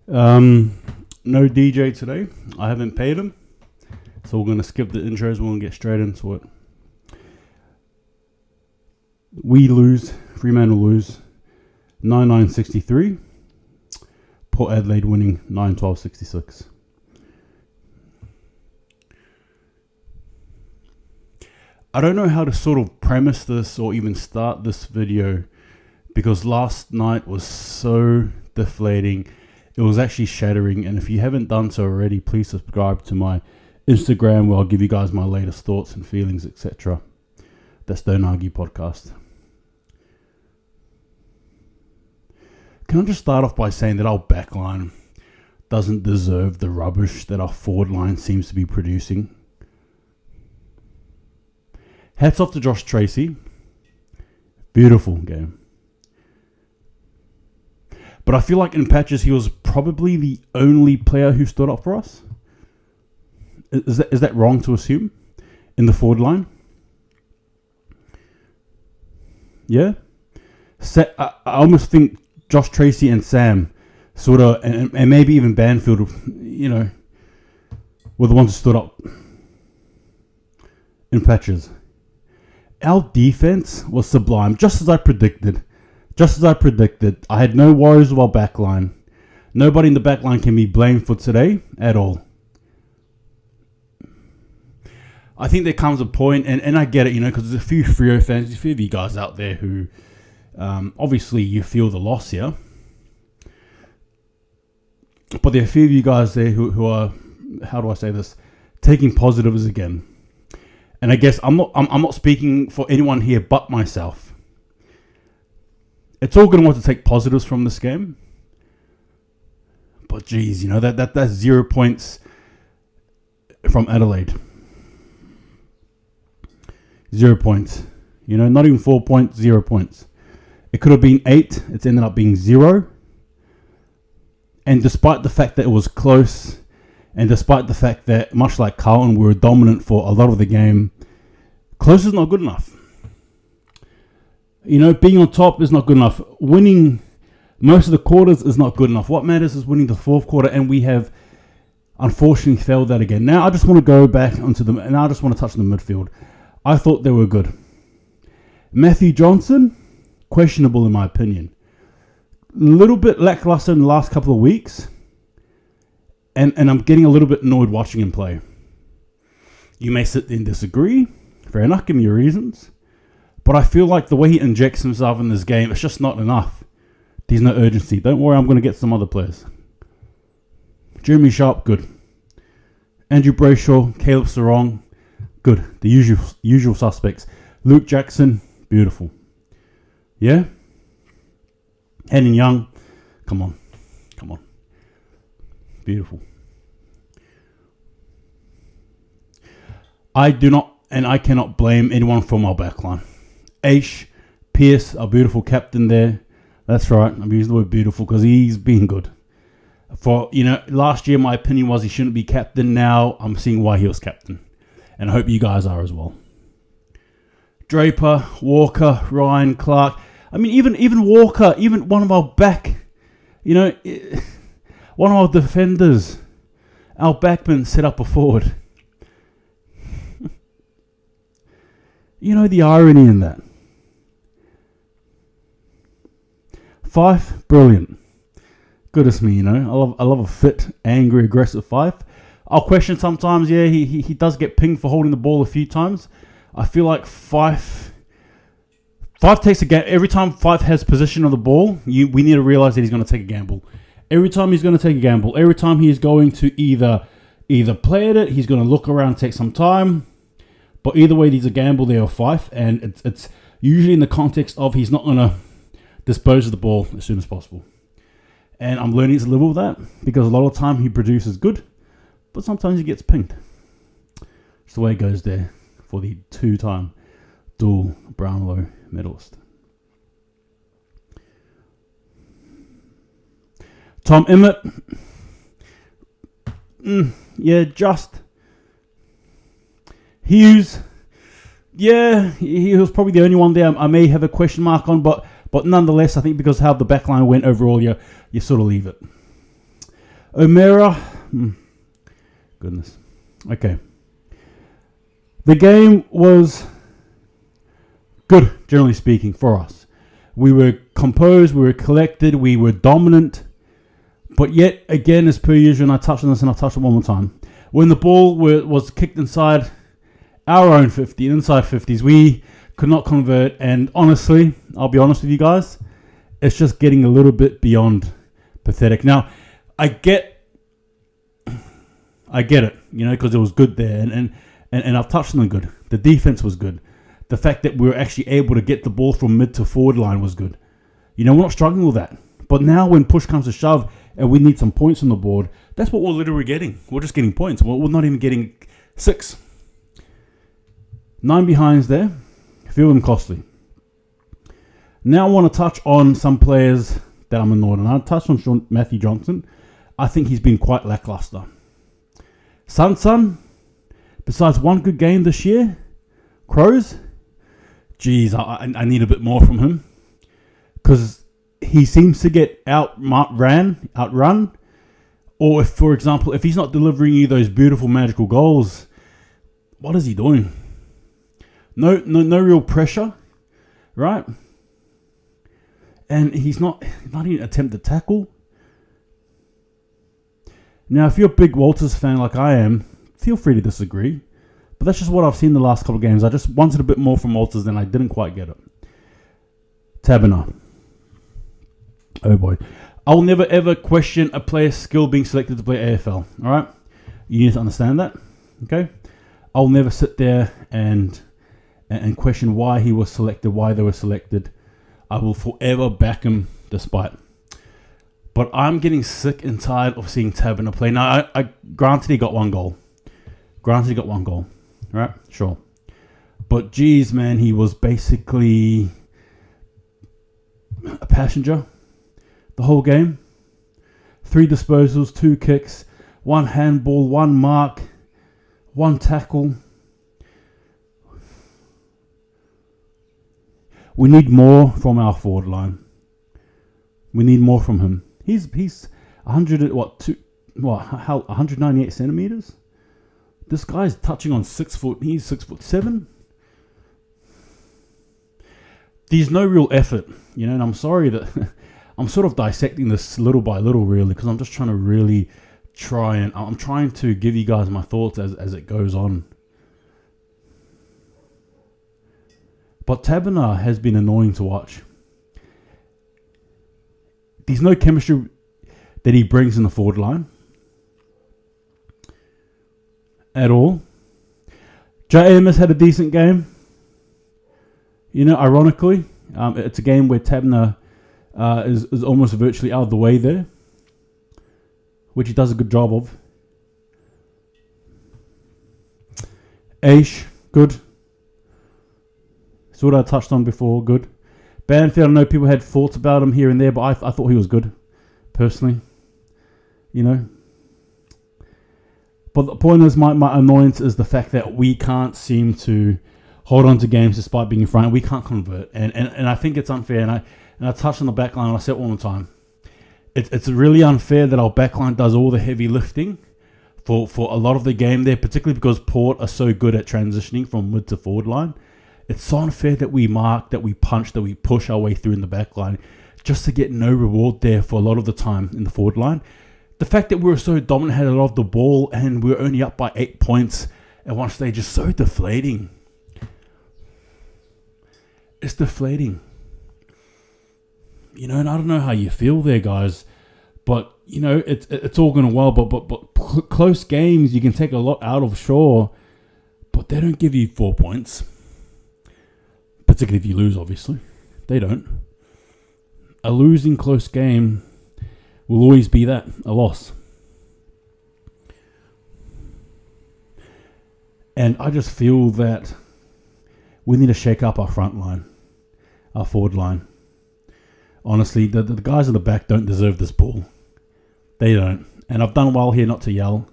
No DJ today. I haven't paid him. So we're going to skip the intros. We're going to get straight into it. We lose. Fremantle lose. 9-9-63. Port Adelaide winning 9-12-66. I don't know how to sort of premise this or even start this video because last night was so deflating. It was actually shattering. And if you haven't done so already, please subscribe to my Instagram where I'll give you guys my latest thoughts and feelings, etc. That's Don't Argue Podcast. Can I just start off by saying that our backline doesn't deserve the rubbish that our forward line seems to be producing? Hats off to Josh Tracy. Beautiful game. But I feel like in patches he was probably the only player who stood up for us. Is that wrong to assume? In the forward line? Yeah? I almost think Josh Tracy and Sam sort of, and maybe even Banfield, were the ones who stood up in patches. Our defense was sublime, just as I predicted. I had no worries about backline. Nobody in the backline can be blamed for today at all. I think there comes a point, and I get it, because there's a few Freo fans, a few of you guys out there who, obviously you feel the loss here. But there are a few of you guys there who are, how do I say this, taking positives again. And I guess I'm not speaking for anyone here but myself. It's all going to want to take positives from this game. But geez, that's 0 points from Adelaide. 0 points. Not even 4 points, 0 points. It could have been 8. It's ended up being 0. And despite the fact that it was close, and despite the fact that, much like Carlton, we were dominant for a lot of the game, close is not good enough. Being on top is not good enough. Winning most of the quarters is not good enough. What matters is winning the fourth quarter, and we have unfortunately failed that again. Now I just want to go back onto them, and I just want to touch on the midfield. I thought they were good. Matthew Johnson, questionable in my opinion. A little bit lackluster in the last couple of weeks. And I'm getting a little bit annoyed watching him play. You may sit there and disagree. Fair enough, give me your reasons. But I feel like the way he injects himself in this game, it's just not enough. There's no urgency. Don't worry, I'm going to get some other players. Jeremy Sharp, good. Andrew Brayshaw, Caleb Sarong, good. The usual suspects. Luke Jackson, beautiful. Yeah? Henning Young, come on. Beautiful. I do not, and I cannot blame anyone from our backline. Aish, Pierce, our beautiful captain there. That's right, I'm using the word beautiful because he's been good. For, last year my opinion was he shouldn't be captain. Now I'm seeing why he was captain. And I hope you guys are as well. Draper, Walker, Ryan, Clark. I mean, even Walker, even one of our back, one of our defenders, our backman set up a forward. The irony in that. Fife, brilliant. Goodness me, I love a fit, angry, aggressive Fife. I'll question sometimes, he does get pinged for holding the ball a few times. I feel like Fife takes a gamble. Every time Fife has possession of the ball, we need to realize that he's going to take a gamble. Every time he's going to take a gamble. Every time he is going to either play at it, he's going to look around, take some time. But either way, there's a gamble there of Fife, and it's usually in the context of he's not going to dispose of the ball as soon as possible. And I'm learning to live with that because a lot of the time he produces good, but sometimes he gets pinged. It's the way it goes there for the 2-time dual Brownlow medalist. Tom Emmett. Just. Hughes. Yeah, he was probably the only one there I may have a question mark on, but nonetheless, I think because how the backline went overall, you sort of leave it. O'Meara. Goodness. Okay. The game was good, generally speaking, for us. We were composed, we were collected, we were dominant. But yet, again, as per usual, and I touched on this and I'll touch on it one more time. When the ball was kicked inside our own 50, inside 50s, we could not convert. And honestly, I'll be honest with you guys, it's just getting a little bit beyond pathetic. Now, I get it, because it was good there. And I've touched on the good. The defense was good. The fact that we were actually able to get the ball from mid to forward line was good. We're not struggling with that. But now when push comes to shove and we need some points on the board, that's what we're literally getting. We're just getting points. We're not even getting 6. 9 behinds there. A few of them costly. Now I want to touch on some players that I'm annoyed. And I touched on Matthew Johnson. I think he's been quite lackluster. Sun, besides one good game this year, Crows, geez, I need a bit more from him. Because he seems to get outrun. Or if, for example, if he's not delivering you those beautiful, magical goals, what is he doing? No real pressure, right? And he's not even attempt to tackle. Now, if you're a big Walters fan like I am, feel free to disagree. But that's just what I've seen the last couple of games. I just wanted a bit more from Walters, and I didn't quite get it. Taberner. Oh boy. I'll never ever question a player's skill being selected to play AFL. Alright? You need to understand that. Okay? I'll never sit there and question why he was selected, why they were selected. I will forever back him despite. But I'm getting sick and tired of seeing Taberner play. Now, I granted he got one goal. Right? Sure. But geez, man, he was basically a passenger the whole game. 3 disposals, 2 kicks, 1 handball, 1 mark, 1 tackle. We need more from our forward line. We need more from him. He's 198 centimeters. This guy's touching on 6 foot. He's 6'7". There's no real effort, and I'm sorry that I'm sort of dissecting this little by little, really, because I'm just trying to really I'm trying to give you guys my thoughts as it goes on. But Taberner has been annoying to watch. There's no chemistry that he brings in the forward line at all. JM has had a decent game. Ironically, it's a game where Taberner is almost virtually out of the way there, which he does a good job of. Aish, good. It's what I touched on before, good. Banfield, I know people had thoughts about him here and there, but I thought he was good, personally. But the point is, my annoyance is the fact that we can't seem to hold on to games despite being in front. We can't convert. And I think it's unfair. And I touched on the backline, and I say it all the time. It's really unfair that our backline does all the heavy lifting for a lot of the game there, particularly because Port are so good at transitioning from mid to forward line. It's so unfair that we mark, that we punch, that we push our way through in the back line just to get no reward there for a lot of the time in the forward line. The fact that we were so dominant, had a lot of the ball, and we were only up by 8 points at one stage is so deflating. It's deflating. And I don't know how you feel there, guys, but, it's all going well, but close games, you can take a lot out of, sure, but they don't give you 4 points. Particularly if you lose, obviously. They don't. A losing close game will always be that, a loss. And I just feel that we need to shake up our front line, our forward line. Honestly, the guys at the back don't deserve this ball. They don't. And I've done well here not to yell,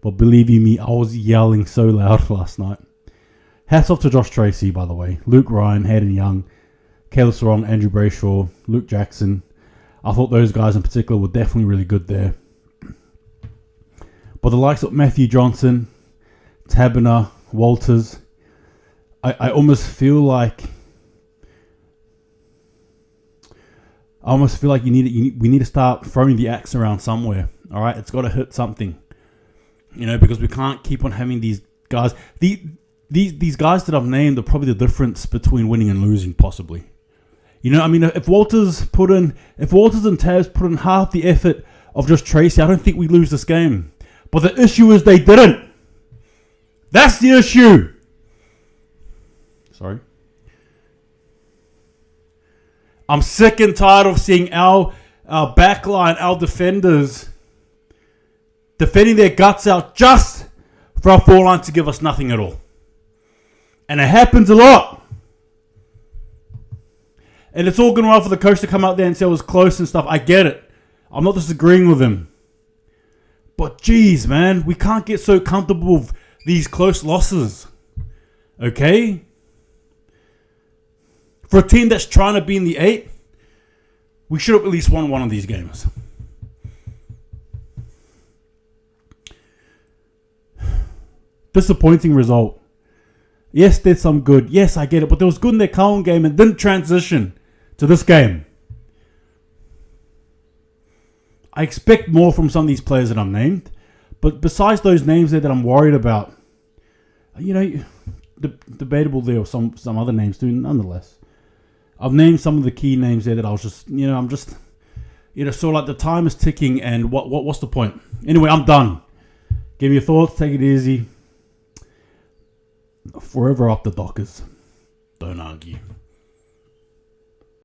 but believe you me, I was yelling so loud last night. Hats off to Josh Tracy, by the way. Luke Ryan, Hayden Young, Caleb Sarong, Andrew Brayshaw, Luke Jackson. I thought those guys in particular were definitely really good there. But the likes of Matthew Johnson, Tabiner, Walters, I almost feel like we need to start throwing the axe around somewhere. All right, it's got to hit something, because we can't keep on having these guys. These guys that I've named are probably the difference between winning and losing, possibly. If Walters and Tabs put in half the effort of just Tracy, I don't think we lose this game. But the issue is they didn't. That's the issue. Sorry. I'm sick and tired of seeing our backline, our defenders, defending their guts out just for our foreline to give us nothing at all. And it happens a lot. And it's all going well for the coach to come out there and say it was close and stuff. I get it. I'm not disagreeing with him. But geez, man, we can't get so comfortable with these close losses. Okay? For a team that's trying to be in the 8, we should have at least won one of these games. Disappointing result. Yes, there's some good. Yes, I get it. But there was good in their Carlton game and didn't transition to this game. I expect more from some of these players that I'm named. But besides those names there that I'm worried about, debatable there or some other names too, nonetheless. I've named some of the key names there that I was just, so like the time is ticking and what's the point? Anyway, I'm done. Give me your thoughts. Take it easy. Forever up the Dockers. Don't argue.